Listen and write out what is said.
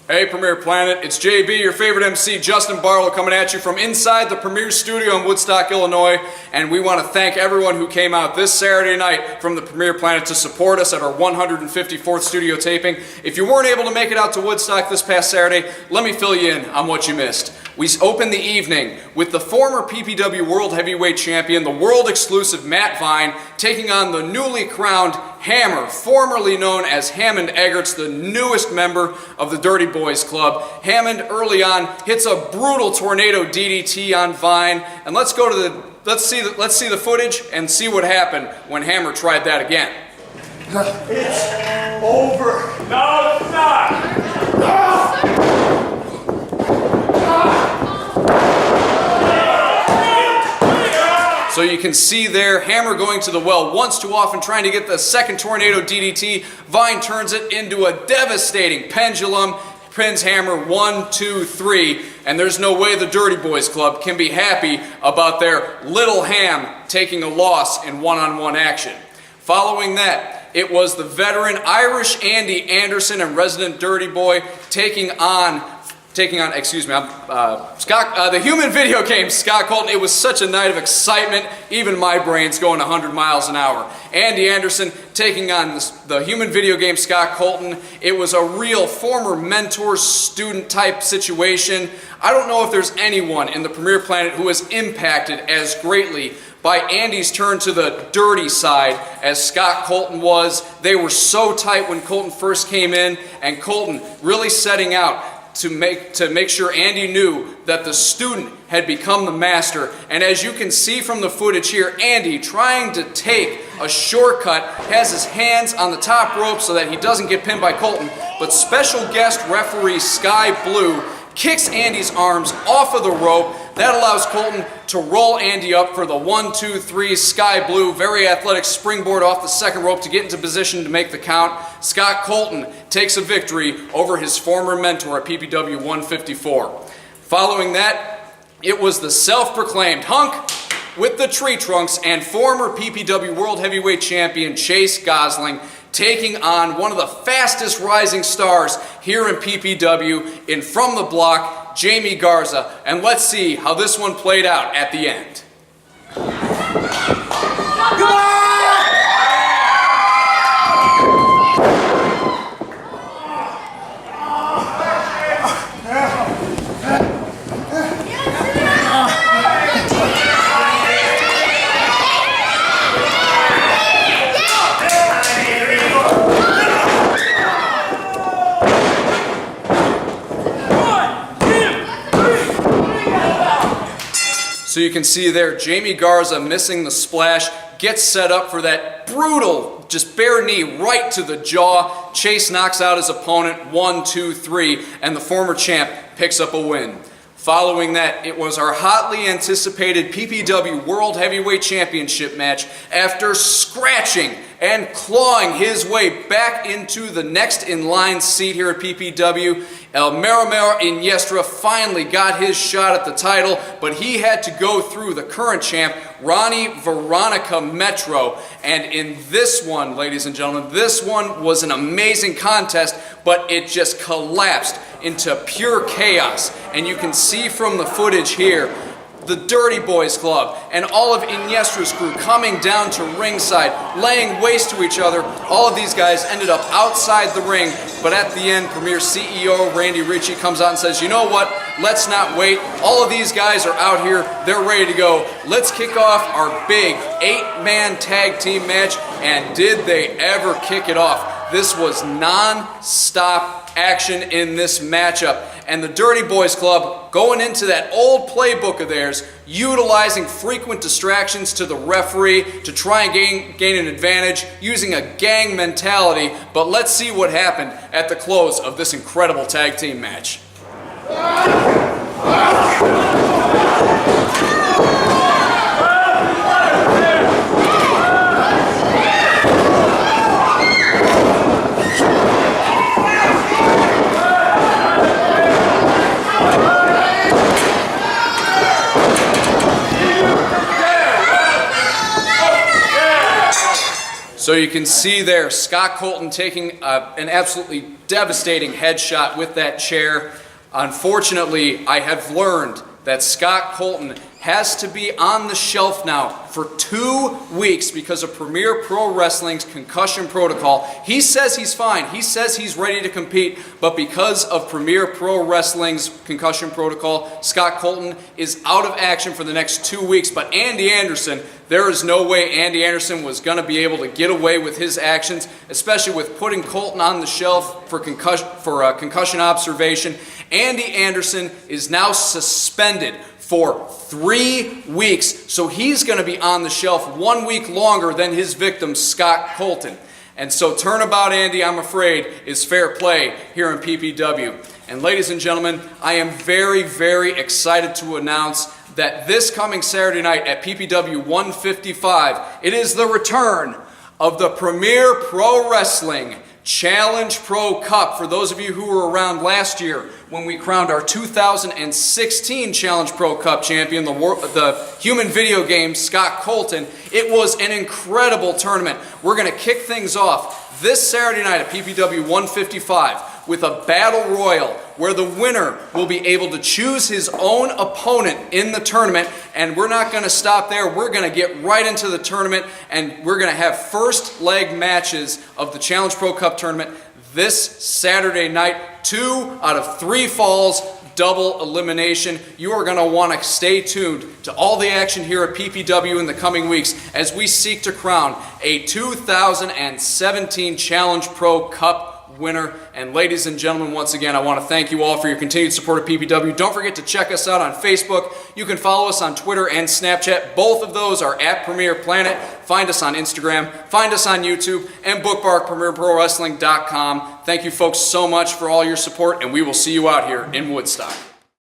Hey Premier Planet, it's JB, your favorite MC, Justin Barlow, coming at you from inside the Premier Studio in Woodstock, Illinois. And we want to thank everyone who came out this Saturday night from the Premier Planet to support us at our 154th studio taping. If you weren't able to make it out to Woodstock this past Saturday, let me fill you in on what you missed. We opened the evening with the former PPW World Heavyweight Champion, the world-exclusive Matt Vine, taking on the newly crowned Hammer, formerly known as Hammond Eggerts, the newest member of the Dirty Boys Club. Hammond early on hits a brutal tornado DDT on Vine, and let's see the footage and see what happened when Hammer tried that again. It's over. No, it's not. So you can see there, Hammer going to the well once too often, trying to get the second tornado DDT. Vine turns it into a devastating pendulum, pins Hammer 1, 2, 3, and there's no way the Dirty Boys Club can be happy about their little Ham taking a loss in one-on-one action. Following that, it was the veteran Irish Andy Anderson and resident Dirty Boy taking on the human video game, Scott Colton. It was such a night of excitement, even my brain's going 100 miles an hour. Andy Anderson taking on the human video game, Scott Colton. It was a real former mentor-student type situation. I don't know if there's anyone in the Premier Planet who was impacted as greatly by Andy's turn to the dirty side as Scott Colton was. They were so tight when Colton first came in, and Colton really setting out to make sure Andy knew that the student had become the master. And as you can see from the footage here, Andy trying to take a shortcut, has his hands on the top rope so that he doesn't get pinned by Colton, but special guest referee Sky Blue kicks Andy's arms off of the rope. That allows Colton to roll Andy up for the 1, 2, 3 Sky Blue, very athletic springboard off the second rope to get into position to make the count. Scott Colton takes a victory over his former mentor at PPW 154. Following that, it was the self-proclaimed hunk with the tree trunks and former PPW World Heavyweight Champion Chase Gosling taking on one of the fastest rising stars here in PPW in From the Block, Jamie Garza. And let's see how this one played out at the end. Come on! So you can see there, Jamie Garza missing the splash, gets set up for that brutal, just bare knee right to the jaw. Chase knocks out his opponent, 1, 2, 3, and the former champ picks up a win. Following that, it was our hotly anticipated PPW World Heavyweight Championship match. After scratching and clawing his way back into the next in line seat here at PPW, El Mero Iniestra finally got his shot at the title, but he had to go through the current champ, Ronnie Veronica Metro. And in this one, ladies and gentlemen, this one was an amazing contest, but it just collapsed into pure chaos. And you can see from the footage here, the Dirty Boys Club and all of Iniestra's crew coming down to ringside, laying waste to each other. All of these guys ended up outside the ring, but at the end, Premier CEO Randy Ricci comes out and says, you know what, let's not wait. All of these guys are out here, they're ready to go. Let's kick off our big 8-man tag team match. And did they ever kick it off? This was non-stop action in this matchup. And the Dirty Boys Club going into that old playbook of theirs, utilizing frequent distractions to the referee to try and gain an advantage, using a gang mentality. But let's see what happened at the close of this incredible tag team match. So you can see there, Scott Colton taking an absolutely devastating headshot with that chair. Unfortunately, I have learned that Scott Colton has to be on the shelf now for 2 weeks because of Premier Pro Wrestling's concussion protocol. He says he's fine. He says he's ready to compete, but because of Premier Pro Wrestling's concussion protocol, Scott Colton is out of action for the next 2 weeks. But Andy Anderson, there is no way Andy Anderson was going to be able to get away with his actions, especially with putting Colton on the shelf for concussion observation. Andy Anderson is now suspended for 3 weeks, so he's going to be on the shelf 1 week longer than his victim, Scott Colton. And so turnabout Andy, I'm afraid, is fair play here in PPW. And ladies and gentlemen, I am very, very excited to announce that this coming Saturday night at PPW 155, it is the return of the Premier Pro Wrestling Challenge Pro Cup. For those of you who were around last year when we crowned our 2016 Challenge Pro Cup champion, the human video game Scott Colton, it was an incredible tournament. We're going to kick things off this Saturday night at PPW 155 with a battle royal where the winner will be able to choose his own opponent in the tournament. And we're not going to stop there. We're going to get right into the tournament, and we're going to have first leg matches of the Challenge Pro Cup tournament this Saturday night. 2 out of 3 falls, double elimination. You are going to want to stay tuned to all the action here at PPW in the coming weeks as we seek to crown a 2017 Challenge Pro Cup winner. And ladies and gentlemen, once again, I want to thank you all for your continued support of PPW. Don't forget to check us out on Facebook. You can follow us on Twitter and Snapchat. Both of those are at Premier Planet. Find us on Instagram, find us on YouTube, and bookmark PremierProWrestling.com. Thank you folks so much for all your support, and we will see you out here in Woodstock.